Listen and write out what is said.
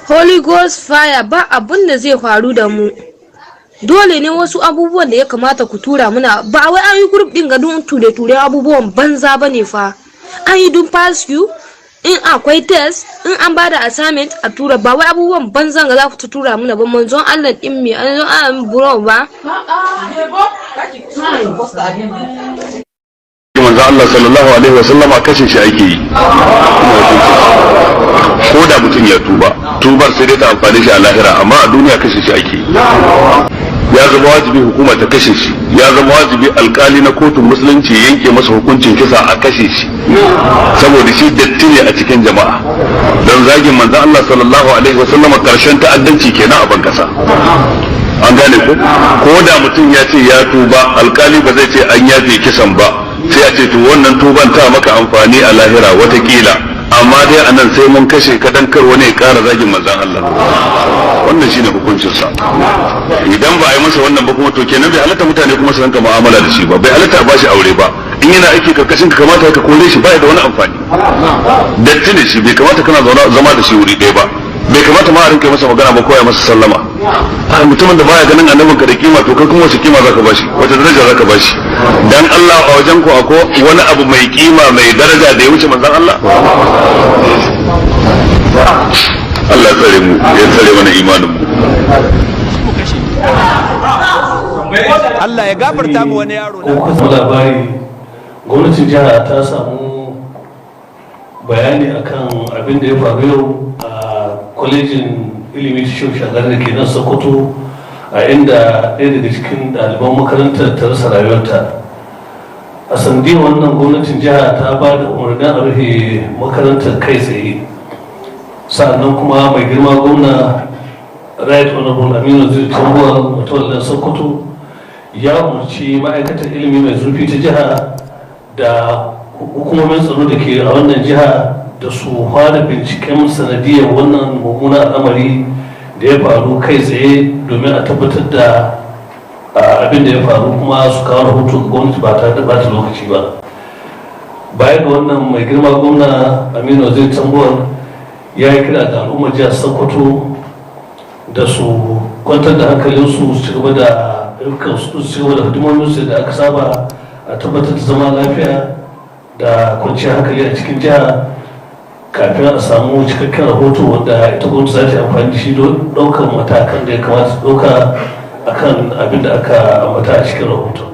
Holy Ghost fire ba abun da zai faru da mu. Dole ne wasu abubuwan da ya kamata ku tura muna ba wai an yi group din ga don ture abubuwan banza bane fa. An yi don pass you in akwai test in an bada assignment a tura ba wai abubuwan banzan ga za ku tura muna ba manzon Allah din me an zo an buro ba. Manzo Allah sallallahu alaihi wasallama kashe shi ake yi ko da mutum ya tubar sai dai ta amfani shi a lahira amma a duniya kashe shi ake yi. Ya zama wajibi hukuma ta kashe shi, ya zama wajibi alkali na kotun musulunci ya yanke masa hukuncin kisa a kashe shi saboda shi datti ne a cikin jama'a. Don zagin manzo Allah sallallahu alaihi wasallama karshen ta'addanci kenan a ban kasa. An gane ko da mutum ya ce ya tuba alkali ba zai ce an yafe kisan ba, sai a ce to wannan tuban ta maka amfani a lahira watakila, amma dai a nan sai mun kashe ka dan kar wani ya kara zagin manzon Allah. Wannan shine hukuncin sa. Idan ba a yi masa wannan ba kuma to kenan bai halatta mutane kuma su ranka mu'amala da shi ba, bai halatta ba shi aure ba. In yana aiki karkashin ka kamata ka kore shi, ba da wani amfani. Datti ne shi, bai kamata kana zama da shi wuri ɗaya ba. Bai kamata ma a rinka masa magana ba ko ya masa sallama. A mutumin da baya ganin annabinka da kima to kai kuma wace kima zaka bashi, wace daraja zaka bashi? Dan Allah a wajen ku akwai wani abu mai kima mai daraja da ya wuce manzon Allah? Allah tsare mu, ya tsare mana imanin mu. Allah ya gafarta mu wani yaro na. Kuma labari gwamnatin jiha ta samu bayani akan abin da ya faru yau a kwalejin ilimi ta Shehu Shagari da ke nan Sokoto, a inda ɗaya daga cikin ɗaliban makarantar ta rasa rayuwarta. A sanadiyar wannan gwamnatin jiha ta ba da umarnin a rufe makarantar kai tsaye. Sa'annan kuma mai girma gwamna Right Honorable Aminu Ziri Tambuwal Mutawallan Sokoto ya umarci ma'aikatar ilimi mai zurfi ta jiha da hukumomin tsaro da ke a wannan jiha da su fara binciken sanadiyar wannan mummunan al'amari da ya faru kai tsaye domin a tabbatar da abin da ya faru kuma su kawo rahoto ga gwamnati ba tare da bata lokaci ba. Baya ga wannan mai girma gwamna Aminu Zai Tambuwal ya yi kira da al'ummar jihar Sokoto da su kwantar da hankalinsu su ci gaba da hidimominsu da aka saba a tabbatar da zama lafiya da kwanciyar hankali a cikin jiha kafin a samu cikakken rahoto wanda ita gwamnati za ta yi amfani da shi don ɗaukar matakan da ya kamata su ɗauka akan abin da aka ambata a cikin rahoton.